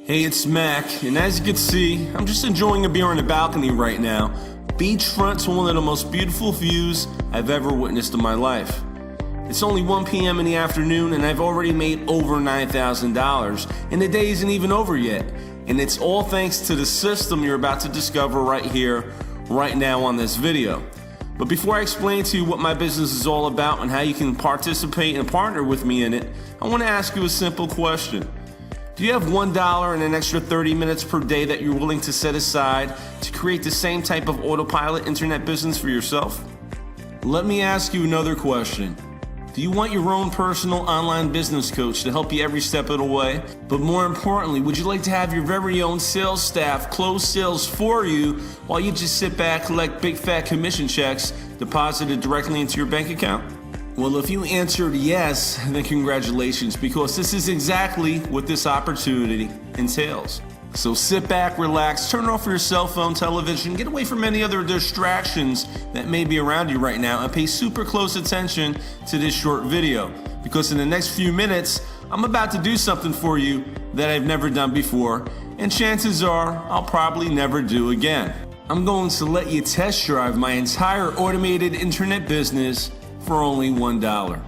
Hey, it's Mac, and as you can see, I'm just enjoying a beer on the balcony right now. Beachfront to one of the most beautiful views I've ever witnessed in my life. It's only 1 p.m. in the afternoon, and I've already made over $9,000, and the day isn't even over yet. And it's all thanks to the system you're about to discover right here, right now on this video. But before I explain to you what my business is all about and how you can participate and partner with me in it, I want to ask you a simple question. Do you have $1 and an extra 30 minutes per day that you're willing to set aside to create the same type of autopilot internet business for yourself? Let me ask you another question. Do you want your own personal online business coach to help you every step of the way? But more importantly, would you like to have your very own sales staff close sales for you while you just sit back, collect big fat commission checks deposited directly into your bank account? Well, if you answered yes, then congratulations, because this is exactly what this opportunity entails. So sit back, relax, turn off your cell phone, television, get away from any other distractions that may be around you right now, and pay super close attention to this short video, because in the next few minutes, I'm about to do something for you that I've never done before, and chances are I'll probably never do again. I'm going to let you test drive my entire automated internet business for only $1.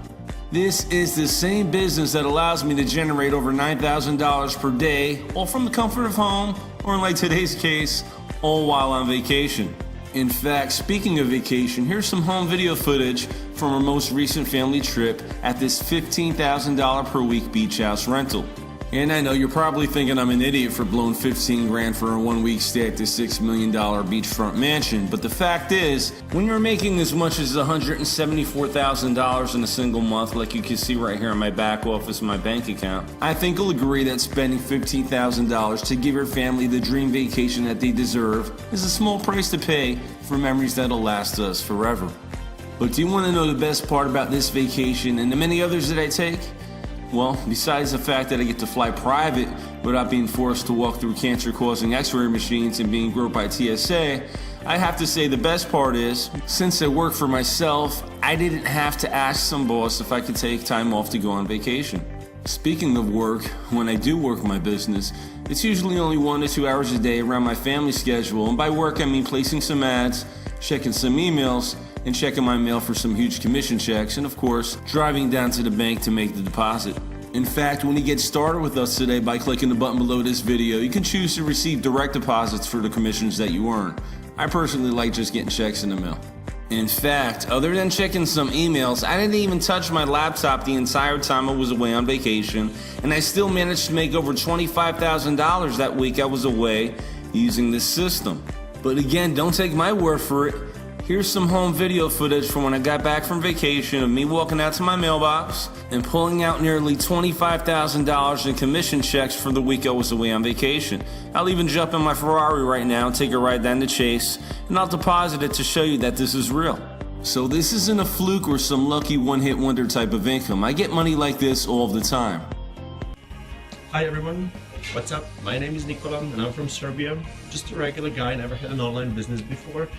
This is the same business that allows me to generate over $9,000 per day, all from the comfort of home, or in like today's case, all while on vacation. In fact, speaking of vacation, here's some home video footage from our most recent family trip at this $15,000 per week beach house rental. And I know you're probably thinking I'm an idiot for blowing 15 grand for a 1 week stay at this $6 million beachfront mansion, but the fact is, when you're making as much as $174,000 in a single month, like you can see right here in my back office in my bank account, I think you'll agree that spending $15,000 to give your family the dream vacation that they deserve is a small price to pay for memories that'll last us forever. But do you want to know the best part about this vacation and the many others that I take? Well, besides the fact that I get to fly private without being forced to walk through cancer-causing x-ray machines and being groped by TSA, I have to say the best part is, since I work for myself, I didn't have to ask some boss if I could take time off to go on vacation. Speaking of work, when I do work my business, it's usually only 1 to 2 hours a day around my family schedule, and by work I mean placing some ads, checking some emails, and checking my mail for some huge commission checks, and of course, driving down to the bank to make the deposit. In fact, when you get started with us today by clicking the button below this video, you can choose to receive direct deposits for the commissions that you earn. I personally like just getting checks in the mail. In fact, other than checking some emails, I didn't even touch my laptop the entire time I was away on vacation, and I still managed to make over $25,000 that week I was away using this system. But again, don't take my word for it. Here's some home video footage from when I got back from vacation of me walking out to my mailbox and pulling out nearly $25,000 in commission checks for the week I was away on vacation. I'll even jump in my Ferrari right now and take a ride down to Chase, and I'll deposit it to show you that this is real. So this isn't a fluke or some lucky one-hit wonder type of income. I get money like this all the time. Hi everyone, what's up? My name is Nikola and I'm from Serbia. Just a regular guy, never had an online business before.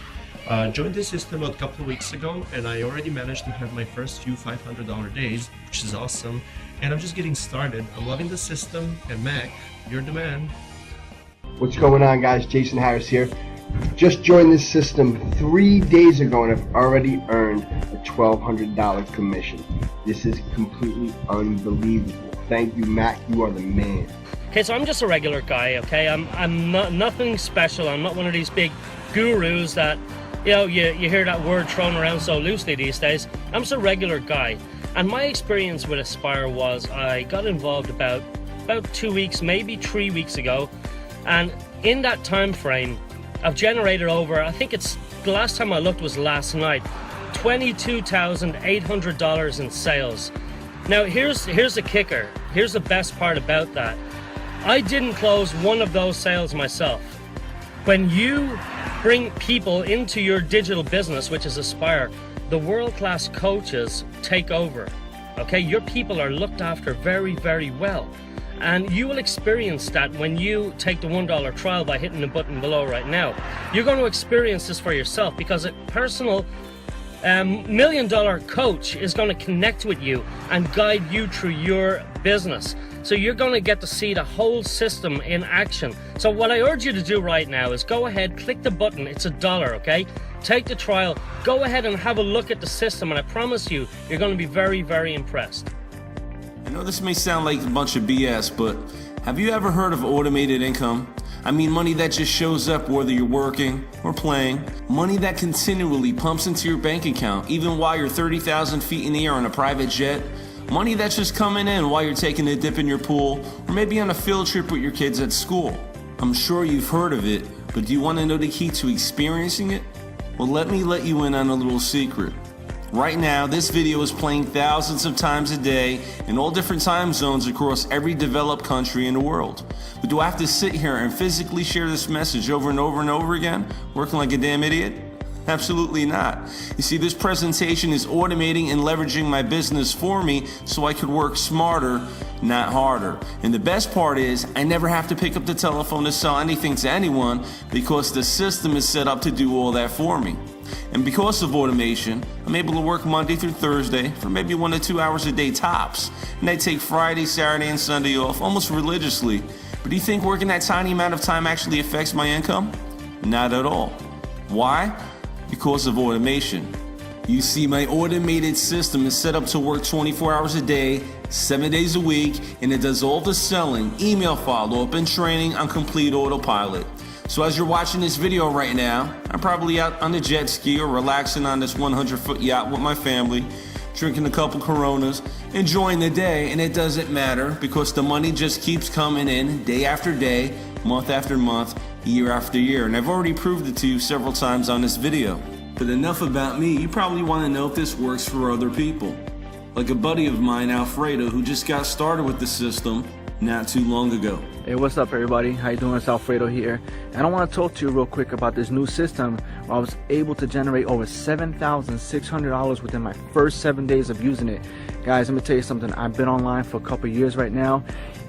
Joined the system a couple of weeks ago, and I already managed to have my first few $500 days, which is awesome. And I'm just getting started. I'm loving the system, and Mac, you're the man. What's going on, guys? Jason Harris here. Just joined this system 3 days ago, and I've already earned a $1,200 commission. This is completely unbelievable. Thank you, Mac. You are the man. Okay, so I'm just a regular guy. Okay, I'm not nothing special. I'm not one of these big gurus that, you know, you hear that word thrown around so loosely these days. I'm just a regular guy, and my experience with Aspire was I got involved about 2 weeks, maybe 3 weeks ago, and in that time frame I've generated over, I think it's the last time I looked was last night, $22,800 in sales. Now here's the kicker, here's the best part about that. I didn't close one of those sales myself. When you bring people into your digital business, which is Aspire, the world-class coaches take over. Okay, your people are looked after very, very well. And you will experience that when you take the $1 trial by hitting the button below right now. You're going to experience this for yourself, because a personal $1 million coach is going to connect with you and guide you through your business. So you're going to get to see the whole system in action. So what I urge you to do right now is go ahead, click the button. It's $1, okay? Take the trial, go ahead and have a look at the system, and I promise you, you're going to be very, very impressed. I know this may sound like a bunch of BS, but have you ever heard of automated income? I mean, money that just shows up whether you're working or playing. Money that continually pumps into your bank account, even while you're 30,000 feet in the air on a private jet. Money that's just coming in while you're taking a dip in your pool, or maybe on a field trip with your kids at school. I'm sure you've heard of it, but do you want to know the key to experiencing it? Well, let me let you in on a little secret. Right now, this video is playing thousands of times a day in all different time zones across every developed country in the world. But do I have to sit here and physically share this message over and over and over again, working like a damn idiot? Absolutely not. You see, this presentation is automating and leveraging my business for me so I could work smarter, not harder. And the best part is I never have to pick up the telephone to sell anything to anyone because the system is set up to do all that for me. And because of automation, I'm able to work Monday through Thursday for maybe 1 to 2 hours a day tops. And I take Friday, Saturday, and Sunday off almost religiously. But do you think working that tiny amount of time actually affects my income? Not at all. Why? Because of automation. You see, my automated system is set up to work 24 hours a day, 7 days a week, and it does all the selling, email follow-up, and training on complete autopilot. So as you're watching this video right now, I'm probably out on the jet ski or relaxing on this 100-foot yacht with my family, drinking a couple Coronas, enjoying the day, and it doesn't matter because the money just keeps coming in day after day, month after month, year after year. And I've already proved it to you several times on this video. But enough about me, you probably want to know if this works for other people. Like a buddy of mine, Alfredo, who just got started with the system not too long ago. Hey, what's up everybody? How you doing? It's Alfredo here. And I want to talk to you real quick about this new system where I was able to generate over $7,600 within my first 7 days of using it. Guys, let me tell you something. I've been online for a couple years right now.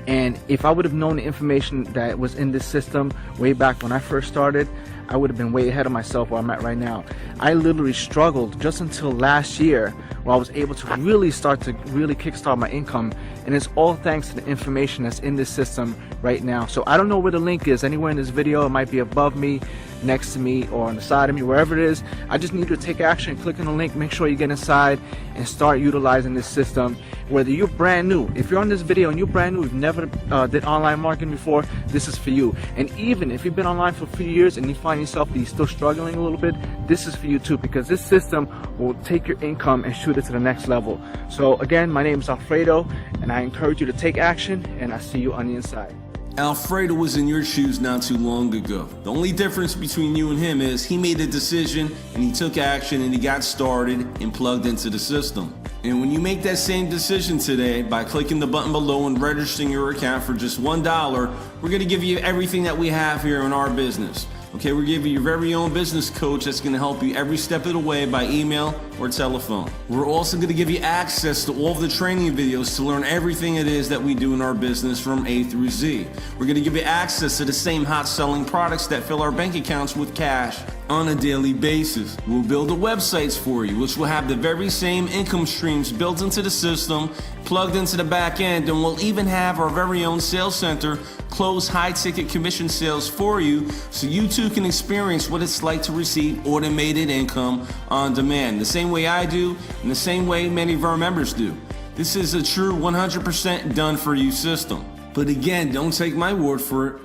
And if I would have known the information that was in this system way back when I first started, I would have been way ahead of myself where I'm at right now. I literally struggled just until last year where I was able to really start to kickstart my income. And it's all thanks to the information that's in this system right now. So I don't know where the link is anywhere in this video. It might be above me, next to me, or on the side of me, wherever it is. I just need you to take action, click on the link, make sure you get inside and start utilizing this system. Whether you're brand new, if you're on this video and you're brand new, you've never did online marketing before, this is for you. And even if you've been online for a few years and you find yourself that you're still struggling a little bit, this is for you too, because this system will take your income and shoot it to the next level. So again, my name is Alfredo, and I encourage you to take action, and I see you on the inside. Alfredo was in your shoes not too long ago. The only difference between you and him is he made a decision and he took action and he got started and plugged into the system. And when you make that same decision today by clicking the button below and registering your account for just $1, we're going to give you everything that we have here in our business. Okay, we're giving you your very own business coach that's going to help you every step of the way by email or telephone. We're also going to give you access to all of the training videos to learn everything it is that we do in our business from A through Z. We're going to give you access to the same hot selling products that fill our bank accounts with cash on a daily basis. We'll build the websites for you, which will have the very same income streams built into the system, plugged into the back end, and we'll even have our very own sales center close high-ticket commission sales for you so you too can experience what it's like to receive automated income on demand, the same way I do and the same way many of our members do. This is a true 100% done-for-you system. But again, don't take my word for it.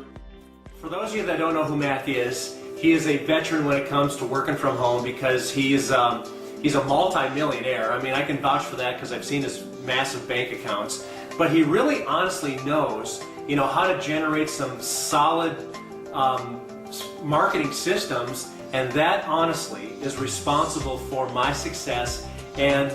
For those of you that don't know who Mac is, he is a veteran when it comes to working from home because he's a multi-millionaire. I mean, I can vouch for that because I've seen his massive bank accounts. But he really honestly knows, how to generate some solid marketing systems, and that honestly is responsible for my success and,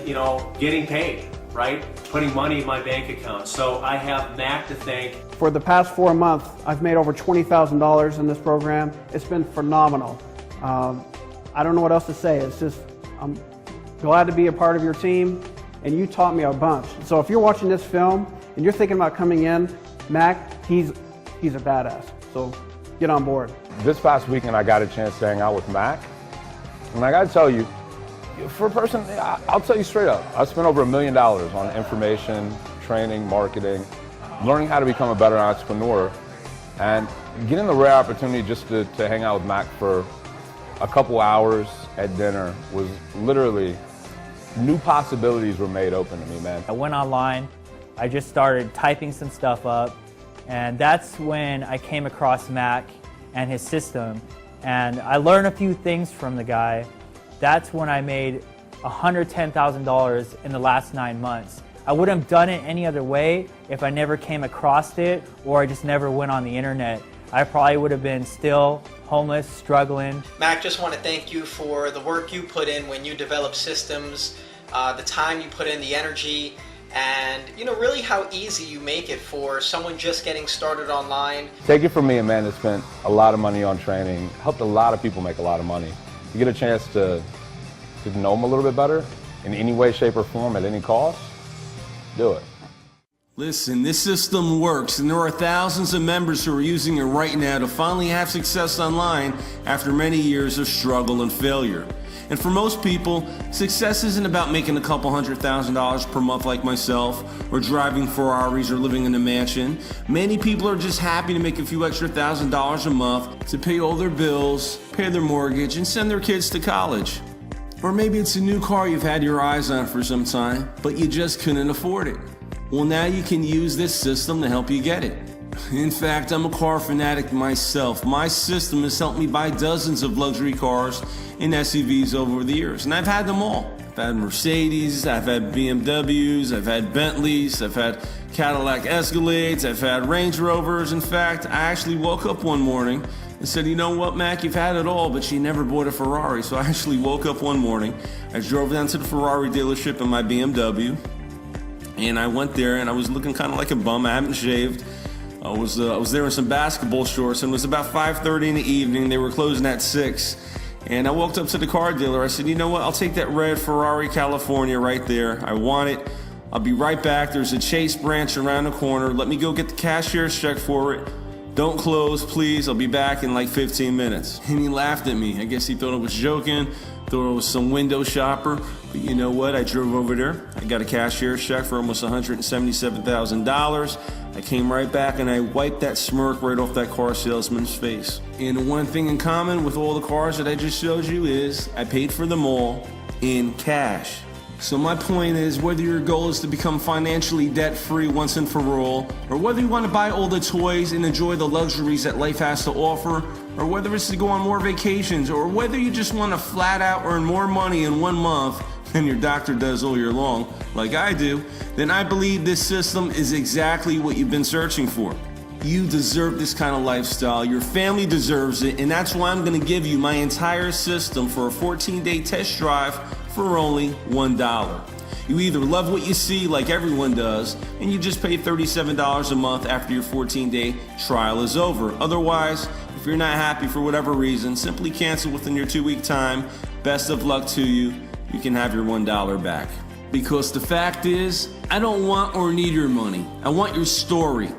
getting paid, right? Putting money in my bank account. So I have Mac to thank. For the past 4 months, I've made over $20,000 in this program. It's been phenomenal. I don't know what else to say. It's just, I'm glad to be a part of your team, and you taught me a bunch. So if you're watching this film and you're thinking about coming in, Mac, he's a badass. So get on board. This past weekend, I got a chance to hang out with Mac. And I got to tell you, for a person, I'll tell you straight up, I spent over $1 million on information, training, marketing, learning how to become a better entrepreneur, and getting the rare opportunity just to hang out with Mac for a couple hours at dinner was literally, new possibilities were made open to me, man. I went online, I just started typing some stuff up, and that's when I came across Mac and his system, and I learned a few things from the guy. That's when I made $110,000 in the last 9 months. I wouldn't have done it any other way if I never came across it or I just never went on the internet. I probably would have been still homeless, struggling. Mac, just want to thank you for the work you put in when you develop systems, the time you put in, the energy, and really how easy you make it for someone just getting started online. Take it from me, a man that spent a lot of money on training, helped a lot of people make a lot of money. You get a chance to know them a little bit better in any way, shape, or form at any cost, do it. Listen, this system works, and there are thousands of members who are using it right now to finally have success online after many years of struggle and failure. And for most people, success isn't about making a couple $100,000 per month like myself, or driving Ferraris or living in a mansion. Many people are just happy to make a few extra $1,000s a month to pay all their bills, pay their mortgage, and send their kids to college. Or maybe it's a new car you've had your eyes on for some time, but you just couldn't afford it. Well, now you can use this system to help you get it. In fact, I'm a car fanatic myself. My system has helped me buy dozens of luxury cars and SUVs over the years, and I've had them all. I've had Mercedes, I've had BMWs, I've had Bentleys, I've had Cadillac Escalades, I've had Range Rovers. In fact, I actually woke up one morning and said, you know what, Mac, you've had it all, but you never bought a Ferrari. So I actually woke up one morning, I drove down to the Ferrari dealership in my BMW, and I went there and I was looking kind of like a bum. I haven't shaved. I was there in some basketball shorts, and it was about 5:30 in the evening. They were closing at 6. And I walked up to the car dealer. I said, you know what, I'll take that red Ferrari California right there. I want it. I'll be right back. There's a Chase branch around the corner. Let me go get the cashier's check for it. Don't close, please. I'll be back in like 15 minutes. And he laughed at me. I guess he thought I was joking, thought I was some window shopper. But you know what? I drove over there. I got a cashier's check for almost $177,000. I came right back and I wiped that smirk right off that car salesman's face. And the one thing in common with all the cars that I just showed you is I paid for them all in cash. So my point is, whether your goal is to become financially debt-free once and for all, or whether you want to buy all the toys and enjoy the luxuries that life has to offer, or whether it's to go on more vacations, or whether you just want to flat out earn more money in 1 month than your doctor does all year long, like I do, then I believe this system is exactly what you've been searching for. You deserve this kind of lifestyle, your family deserves it, and that's why I'm going to give you my entire system for a 14-day test drive for only $1. You either love what you see like everyone does, and you just pay $37 a month after your 14-day trial is over. Otherwise, if you're not happy for whatever reason, simply cancel within your 2-week time. Best of luck to you. You can have your $1 back. Because the fact is, I don't want or need your money. I want your story.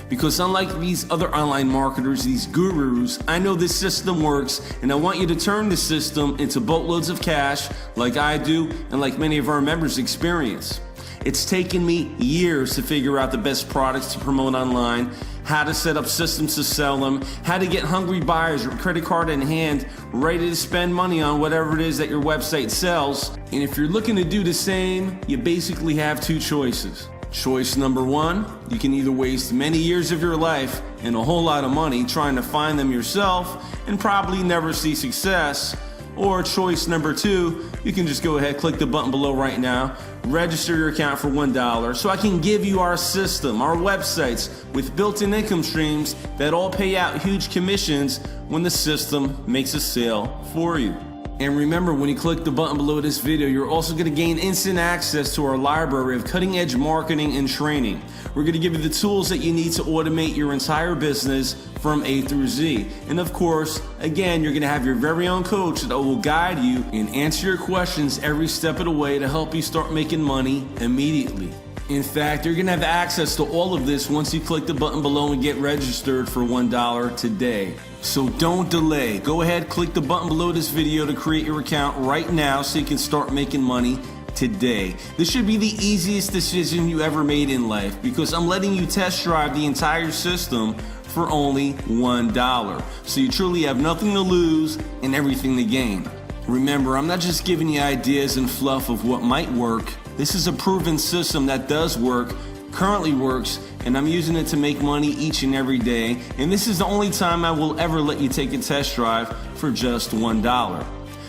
Because unlike these other online marketers, these gurus, I know this system works, and I want you to turn the system into boatloads of cash like I do and like many of our members experience. It's taken me years to figure out the best products to promote online, how to set up systems to sell them, how to get hungry buyers with credit card in hand, ready to spend money on whatever it is that your website sells. And if you're looking to do the same, you basically have 2 choices. Choice number 1, you can either waste many years of your life and a whole lot of money trying to find them yourself and probably never see success. Or choice number 2, you can just go ahead, click the button below right now, register your account for $1 so I can give you our system, our websites with built-in income streams that all pay out huge commissions when the system makes a sale for you. And remember, when you click the button below this video, you're also going to gain instant access to our library of cutting-edge marketing and training. We're going to give you the tools that you need to automate your entire business from A through Z. And of course, again, you're going to have your very own coach that will guide you and answer your questions every step of the way to help you start making money immediately. In fact, you're going to have access to all of this once you click the button below and get registered for $1 today. So don't delay. Go ahead, click the button below this video to create your account right now so you can start making money today. This should be the easiest decision you ever made in life because I'm letting you test drive the entire system for only $1. So you truly have nothing to lose and everything to gain. Remember, I'm not just giving you ideas and fluff of what might work. This is a proven system that does work, currently works, and I'm using it to make money each and every day. And this is the only time I will ever let you take a test drive for just $1.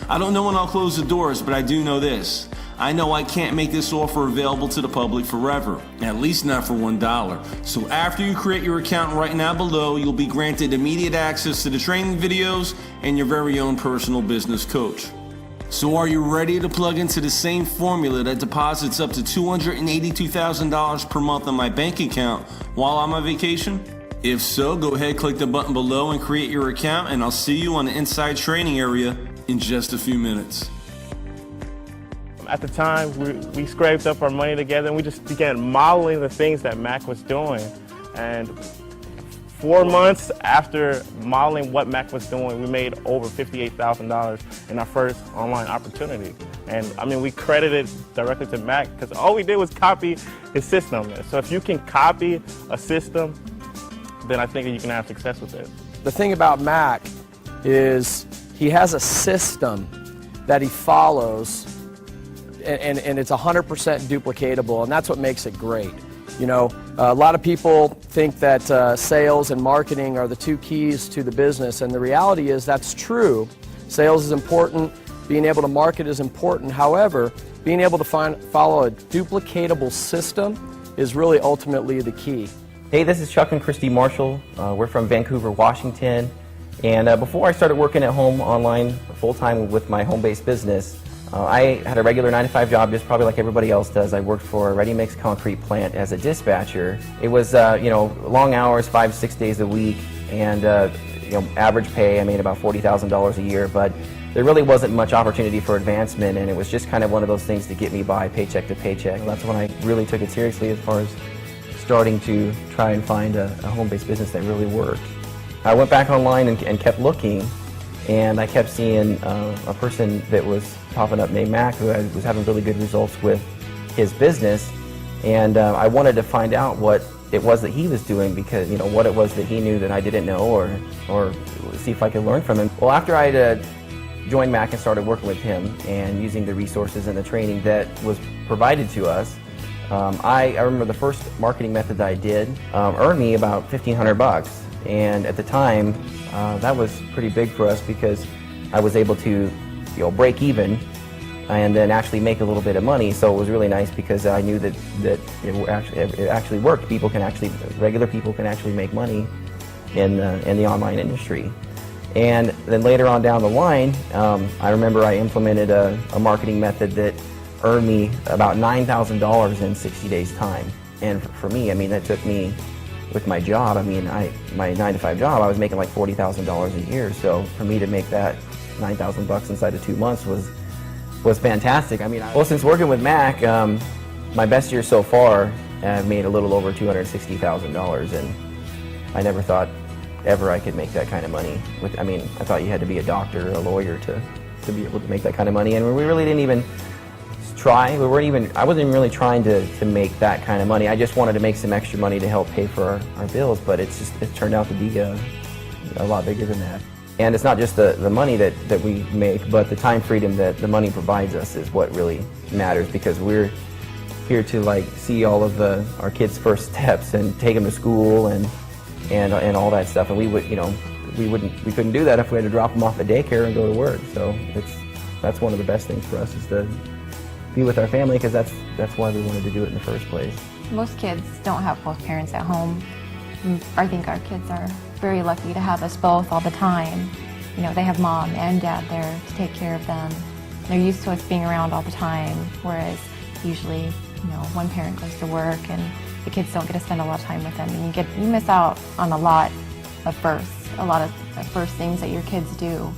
I don't know when I'll close the doors, but I do know this. I know I can't make this offer available to the public forever, at least not for $1. So after you create your account right now below, you'll be granted immediate access to the training videos and your very own personal business coach. So are you ready to plug into the same formula that deposits up to $282,000 per month on my bank account while I'm on vacation? If so, go ahead, click the button below and create your account, and I'll see you on the inside training area in just a few minutes. At the time, we scraped up our money together and we just began modeling the things that Mac was doing. And 4 months after modeling what Mac was doing, we made over $58,000 in our first online opportunity. And I mean, we credited directly to Mac because all we did was copy his system. So if you can copy a system, then I think you can have success with it. The thing about Mac is he has a system that he follows, and it's 100% duplicatable, and that's what makes it great. You know, a lot of people think that sales and marketing are the two keys to the business, and the reality is that's true. Sales is important, being able to market is important. However, being able to follow a duplicatable system is really ultimately the key. Hey, this is Chuck and Christy Marshall. We're from Vancouver, Washington. And before I started working at home online full-time with my home-based business, I had a regular 9-to-5 job, just probably like everybody else does. I worked for a ready-mix concrete plant as a dispatcher. It was, you know, long hours, 5-6 days a week, and you know, average pay. I made about $40,000 a year, but there really wasn't much opportunity for advancement, and it was just kind of one of those things to get me by, paycheck to paycheck. That's when I really took it seriously as far as starting to try and find a home-based business that really worked. I went back online and kept looking, and I kept seeing a person that was popping up named Mac who was having really good results with his business, and I wanted to find out what it was that he was doing, because you know what it was that he knew that I didn't know, or see if I could learn from him. Well, after I joined Mac and started working with him and using the resources and the training that was provided to us, I remember the first marketing method that I did earned me about $1,500, and at the time that was pretty big for us because I was able to, you know, break even and then actually make a little bit of money. So it was really nice because I knew that it actually worked. Regular people can actually make money in the online industry. And then later on down the line, I remember I implemented a marketing method that earned me about $9,000 in 60 days time. And for me, I mean, that took me, with my job, I mean, my 9-to-5 job, I was making like $40,000 a year. So for me to make that $9,000 inside of 2 months was fantastic. I mean, well, since working with Mac, my best year so far, I've made a little over $260,000, and I never thought ever I could make that kind of money. I mean, I thought you had to be a doctor or a lawyer to be able to make that kind of money, and we really didn't even try. I wasn't even really trying to make that kind of money. I just wanted to make some extra money to help pay for our bills, but it turned out to be a lot bigger than that. And it's not just the money that we make, but the time freedom that the money provides us is what really matters, because we're here to like see all of our kids' first steps and take them to school and all that stuff. And we couldn't do that if we had to drop them off at daycare and go to work. So that's one of the best things for us, is to be with our family, because that's why we wanted to do it in the first place. Most kids don't have both parents at home. I think our kids are very lucky to have us both all the time. You know, they have mom and dad there to take care of them. They're used to us being around all the time, whereas usually, you know, one parent goes to work and the kids don't get to spend a lot of time with them, and you miss out on a lot of first things that your kids do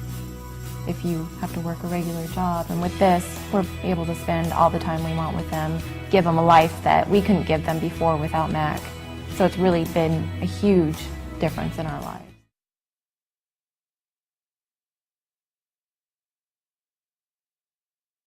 if you have to work a regular job. And with this, we're able to spend all the time we want with them, give them a life that we couldn't give them before without Mac. So it's really been a huge difference in our lives.